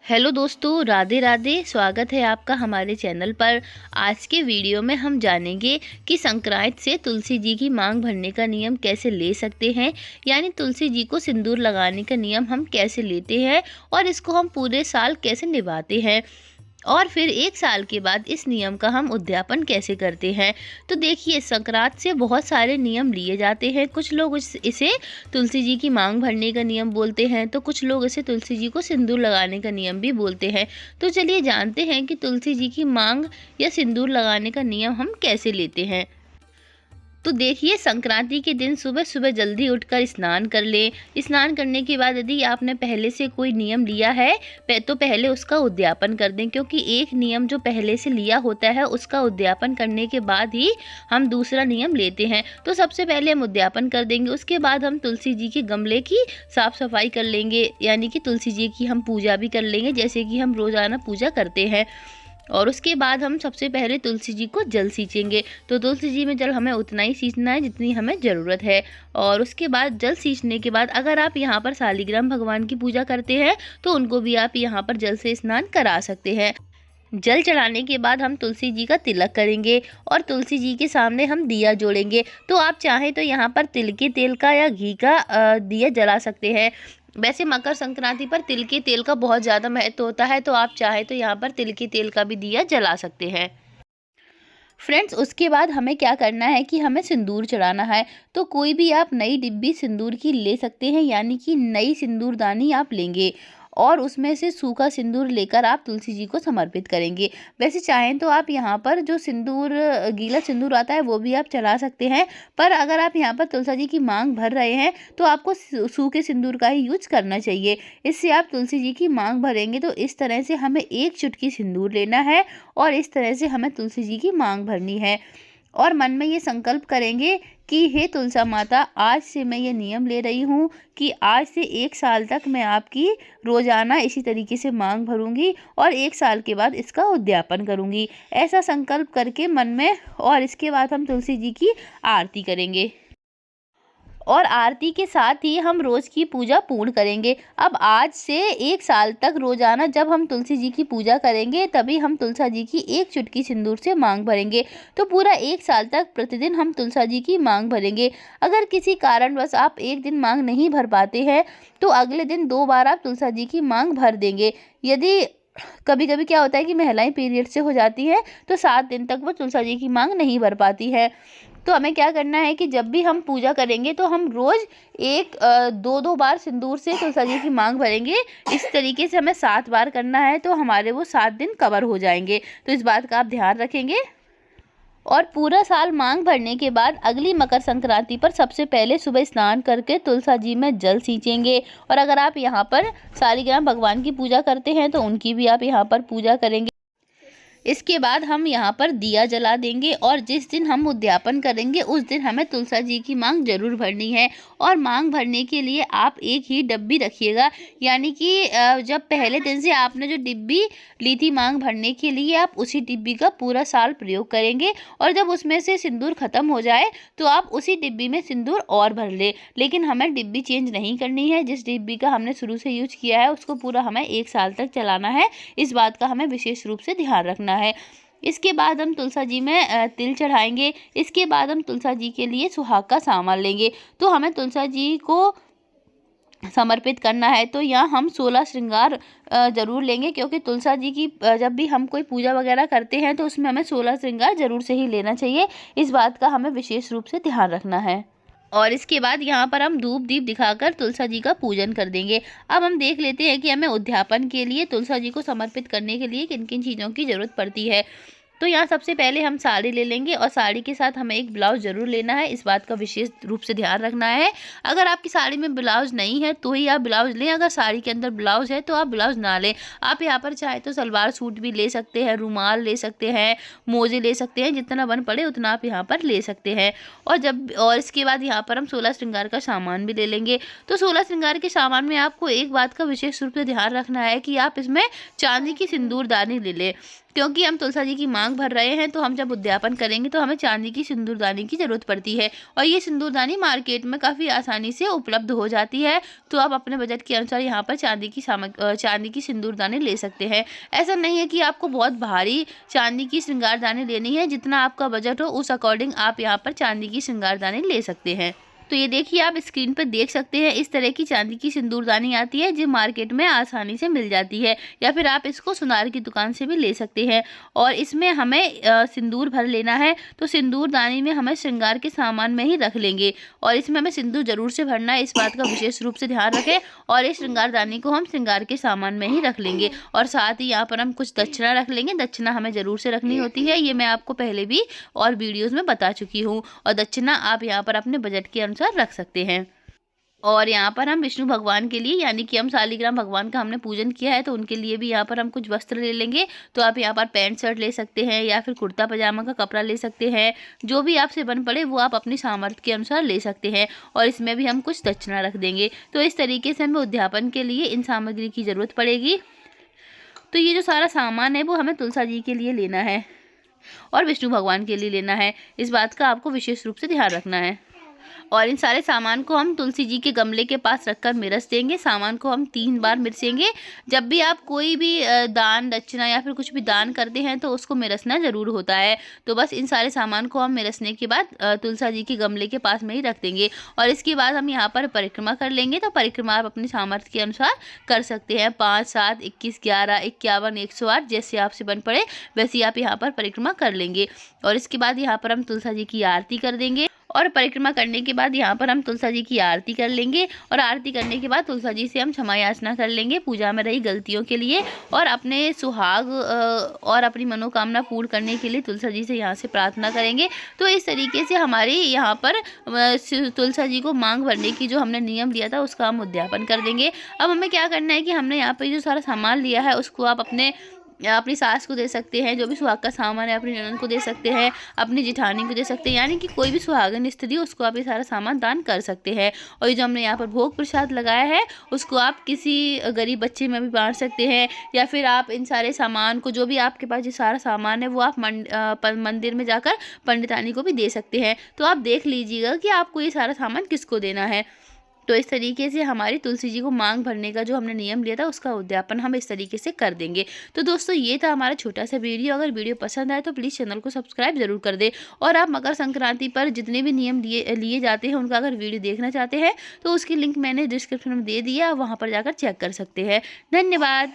Hello दोस्तों, राधे राधे। स्वागत है आपका हमारे चैनल पर। आज के वीडियो में हम जानेंगे कि संक्रांति से तुलसी जी की मांग भरने का नियम कैसे ले सकते हैं, यानी तुलसी जी को सिंदूर लगाने का नियम हम कैसे लेते हैं और इसको हम पूरे साल कैसे निभाते हैं, और फिर 1 साल के बाद इस नियम का हम उद्यापन कैसे करते हैं। तो देखिए, संक्रांति से बहुत सारे नियम लिए जाते हैं। कुछ लोग इसे तुलसी जी की मांग भरने का नियम बोलते हैं, तो कुछ लोग इसे तुलसी जी को सिंदूर लगाने का नियम भी बोलते हैं। तो चलिए जानते हैं कि तुलसी जी की मांग या सिंदूर लगाने का नियम हम कैसे लेते हैं। तो देखिए, संक्रांति के दिन सुबह सुबह जल्दी उठकर स्नान कर लें। स्नान करने के बाद यदि आपने पहले से कोई नियम लिया है तो पहले उसका उद्यापन कर दें, क्योंकि एक नियम जो पहले से लिया होता है उसका उद्यापन करने के बाद ही हम दूसरा नियम लेते हैं। तो सबसे पहले हम उद्यापन कर देंगे, उसके बाद हम तुलसी जी के गमले की साफ़ सफाई कर लेंगे, यानी कि तुलसी जी की हम पूजा भी कर लेंगे जैसे कि हम रोज़ाना पूजा करते हैं। और उसके बाद हम सबसे पहले तुलसी जी को जल सींचेंगे। तो तुलसी जी में जल हमें उतना ही सींचना है जितनी हमें ज़रूरत है। और उसके बाद जल सींचने के बाद अगर आप यहाँ पर शालिग्राम भगवान की पूजा करते हैं तो उनको भी आप यहाँ पर जल से स्नान करा सकते हैं। जल चढ़ाने के बाद हम तुलसी जी का तिलक करेंगे और तुलसी जी के सामने हम दिया जोड़ेंगे। तो आप चाहें तो यहाँ पर तिल के तेल का या घी का दिया जला सकते हैं। वैसे मकर संक्रांति पर तिल के तेल का बहुत ज़्यादा महत्व होता है, तो आप चाहें तो यहाँ पर तिल के तेल का भी दिया जला सकते हैं। फ्रेंड्स, उसके बाद हमें क्या करना है कि हमें सिंदूर चढ़ाना है। तो कोई भी आप नई डिब्बी सिंदूर की ले सकते हैं, यानी कि नई सिंदूरदानी आप लेंगे और उसमें से सूखा सिंदूर लेकर आप तुलसी जी को समर्पित करेंगे। वैसे चाहें तो आप यहाँ पर जो सिंदूर गीला सिंदूर आता है वो भी आप चढ़ा सकते हैं, पर अगर आप यहाँ पर तुलसी जी की मांग भर रहे हैं तो आपको सूखे सिंदूर का ही यूज करना चाहिए। इससे आप तुलसी जी की मांग भरेंगे। तो इस तरह से हमें 1 चुटकी सिंदूर लेना है और इस तरह से हमें तुलसी जी की मांग भरनी है और मन में ये संकल्प करेंगे कि हे तुलसा माता, आज से मैं ये नियम ले रही हूँ कि आज से 1 साल तक मैं आपकी रोज़ाना इसी तरीके से मांग भरूंगी और 1 साल के बाद इसका उद्यापन करूंगी। ऐसा संकल्प करके मन में, और इसके बाद हम तुलसी जी की आरती करेंगे और आरती के साथ ही हम रोज़ की पूजा पूर्ण करेंगे। अब आज से 1 साल तक रोज़ाना जब हम तुलसी जी की पूजा करेंगे तभी हम तुलसा जी की 1 चुटकी सिंदूर से मांग भरेंगे। तो पूरा 1 साल तक प्रतिदिन हम तुलसा जी की मांग भरेंगे। अगर किसी कारणवश आप एक दिन मांग नहीं भर पाते हैं तो अगले दिन 2 बार आप तुलसा जी की मांग भर देंगे। यदि कभी कभी क्या होता है कि महिलाएं पीरियड से हो जाती हैं तो 7 दिन तक वो तुलसा जी की मांग नहीं भर पाती है। तो हमें क्या करना है कि जब भी हम पूजा करेंगे तो हम रोज़ 2-2 बार सिंदूर से तुलसी जी की मांग भरेंगे। इस तरीके से हमें 7 बार करना है, तो हमारे वो 7 दिन कवर हो जाएंगे। तो इस बात का आप ध्यान रखेंगे। और पूरा साल मांग भरने के बाद अगली मकर संक्रांति पर सबसे पहले सुबह स्नान करके तुलसा जी में जल सींचेंगे। और अगर आप यहाँ पर शालिग्राम भगवान की पूजा करते हैं तो उनकी भी आप यहाँ पर पूजा करेंगे। इसके बाद हम यहाँ पर दिया जला देंगे और जिस दिन हम उद्यापन करेंगे उस दिन हमें तुलसा जी की मांग जरूर भरनी है। और मांग भरने के लिए आप एक ही डिब्बी रखिएगा, यानी कि जब पहले दिन से आपने जो डिब्बी ली थी मांग भरने के लिए, आप उसी डिब्बी का पूरा साल प्रयोग करेंगे। और जब उसमें से सिंदूर खत्म हो जाए तो आप उसी डिब्बी में सिंदूर और भर ले। लेकिन हमें डिब्बी चेंज नहीं करनी है। जिस डिब्बी का हमने शुरू से यूज किया है उसको पूरा हमें 1 साल तक चलाना है। इस बात का हमें विशेष रूप से ध्यान रखना है। इसके बाद हम तुलसा जी में तिल चढ़ाएंगे। इसके बाद हम तुलसा जी के लिए सुहाग का सामान लेंगे। तो हमें तुलसा जी को समर्पित करना है, तो यहाँ हम 16 श्रृंगार जरूर लेंगे, क्योंकि तुलसा जी की जब भी हम कोई पूजा वगैरह करते हैं तो उसमें हमें 16 श्रृंगार जरूर से ही लेना चाहिए। इस बात का हमें विशेष रूप से ध्यान रखना है। और इसके बाद यहाँ पर हम धूप दीप दिखाकर तुलसा जी का पूजन कर देंगे। अब हम देख लेते हैं कि हमें उद्यापन के लिए तुलसा जी को समर्पित करने के लिए किन किन चीज़ों की ज़रूरत पड़ती है। तो यहाँ सबसे पहले हम साड़ी ले लेंगे और साड़ी के साथ हमें एक ब्लाउज ज़रूर लेना है। इस बात का विशेष रूप से ध्यान रखना है। अगर आपकी साड़ी में ब्लाउज नहीं है तो ही आप ब्लाउज लें, अगर साड़ी के अंदर ब्लाउज है तो आप ब्लाउज ना लें। आप यहाँ पर चाहे तो सलवार सूट भी ले सकते हैं, रुमाल ले सकते हैं, मोजे ले सकते हैं, जितना बन पड़े उतना आप यहाँ पर ले सकते हैं। और इसके बाद यहाँ पर हम 16 श्रृंगार का सामान भी ले लेंगे। तो 16 श्रृंगार के सामान में आपको एक बात का विशेष रूप से ध्यान रखना है कि आप इसमें चांदी की सिंदूरदानी ले लें। क्योंकि हम तुलसा जी की मांग भर रहे हैं, तो हम जब उद्यापन करेंगे तो हमें चांदी की सिंदूरदानी की ज़रूरत पड़ती है और ये सिंदूरदानी मार्केट में काफ़ी आसानी से उपलब्ध हो जाती है। तो आप अपने बजट के अनुसार यहाँ पर चांदी की सिंदूरदानी ले सकते हैं। ऐसा नहीं है कि आपको बहुत भारी चांदी की श्रृंगारदानी लेनी है, जितना आपका बजट हो उस अकॉर्डिंग आप यहाँ पर चांदी की श्रृंगारदानी ले सकते हैं। तो ये देखिए, आप स्क्रीन पर देख सकते हैं, इस तरह की चांदी की सिंदूरदानी आती है जो मार्केट में आसानी से मिल जाती है, या फिर आप इसको सुनार की दुकान से भी ले सकते हैं। और इसमें हमें सिंदूर भर लेना है, तो सिंदूरदानी में हमें श्रृंगार के सामान में ही रख लेंगे और इसमें हमें सिंदूर जरूर से भरना है, इस बात का विशेष रूप से ध्यान रखें। और इस श्रृंगारदानी को हम श्रृंगार के सामान में ही रख लेंगे और साथ ही यहाँ पर हम कुछ दक्षिणा रख लेंगे। दक्षिणा हमें ज़रूर से रखनी होती है, ये मैं आपको पहले भी और वीडियोज़ में बता चुकी हूँ। और दक्षिणा आप यहाँ पर अपने बजट के रख सकते हैं। और यहाँ पर हम विष्णु भगवान के लिए, यानी कि हम शालिग्राम भगवान का हमने पूजन किया है, तो उनके लिए भी यहाँ पर हम कुछ वस्त्र ले लेंगे। तो आप यहाँ पर पैंट शर्ट ले सकते हैं या फिर कुर्ता पजामा का कपड़ा ले सकते हैं, जो भी आपसे बन पड़े वो आप अपनी सामर्थ्य के अनुसार ले सकते हैं। और इसमें भी हम कुछ दक्षिणा रख देंगे। तो इस तरीके से हमें उद्यापन के लिए इन सामग्री की ज़रूरत पड़ेगी। तो ये जो सारा सामान है वो हमें तुलसा जी के लिए लेना है और विष्णु भगवान के लिए लेना है, इस बात का आपको विशेष रूप से ध्यान रखना है। और इन सारे सामान को हम तुलसी जी के गमले के पास रखकर मिरस देंगे। सामान को हम 3 बार मिरसेंगे। जब भी आप कोई भी दान दक्षिणा या फिर कुछ भी दान करते हैं तो उसको मिरसना ज़रूर होता है। तो बस इन सारे सामान को हम मिरसने के बाद तुलसा जी के गमले के पास में ही रख देंगे और इसके बाद हम यहाँ पर परिक्रमा कर लेंगे। तो परिक्रमा आप अपनी सामर्थ्य के अनुसार कर सकते हैं, 5, 7, 21, 11, 51, 108, जैसे आपसे बन पड़े वैसे आप यहाँ पर परिक्रमा कर लेंगे। और इसके बाद यहाँ पर हम तुलसा जी की आरती कर देंगे और परिक्रमा करने के बाद यहाँ पर हम तुलसा जी की आरती कर लेंगे और आरती करने के बाद तुलसा जी से हम क्षमा याचना कर लेंगे पूजा में रही गलतियों के लिए और अपने सुहाग और अपनी मनोकामना पूर्ण करने के लिए तुलसा जी से यहाँ से प्रार्थना करेंगे। तो इस तरीके से हमारी यहाँ पर तुलसा जी को मांग भरने की जो हमने नियम लिया था उसका हम उद्यापन कर देंगे। अब हमें क्या करना है कि हमने यहाँ पर जो सारा सामान लिया है उसको आप अपनी सास को दे सकते हैं, जो भी सुहाग का सामान है अपनी ननद को दे सकते हैं, अपनी जिठानी को दे सकते हैं, यानी कि कोई भी सुहागन स्त्री उसको आप ये सारा सामान दान कर सकते हैं। और ये जो हमने यहाँ पर भोग प्रसाद लगाया है उसको आप किसी गरीब बच्चे में भी बांट सकते हैं या फिर आप इन सारे सामान को, जो भी आपके पास ये सारा सामान है वो आप मंदिर में जाकर पंडितानी को भी दे सकते हैं। तो आप देख लीजिएगा कि आपको ये सारा सामान किसको देना है। तो इस तरीके से हमारी तुलसी जी को मांग भरने का जो हमने नियम लिया था उसका उद्यापन हम इस तरीके से कर देंगे। तो दोस्तों ये था हमारा छोटा सा वीडियो। अगर वीडियो पसंद आए तो प्लीज़ चैनल को सब्सक्राइब जरूर कर दें और आप मकर संक्रांति पर जितने भी नियम लिए जाते हैं उनका अगर वीडियो देखना चाहते हैं तो उसकी लिंक मैंने डिस्क्रिप्शन में दे दिया, वहाँ पर जाकर चेक कर सकते हैं। धन्यवाद।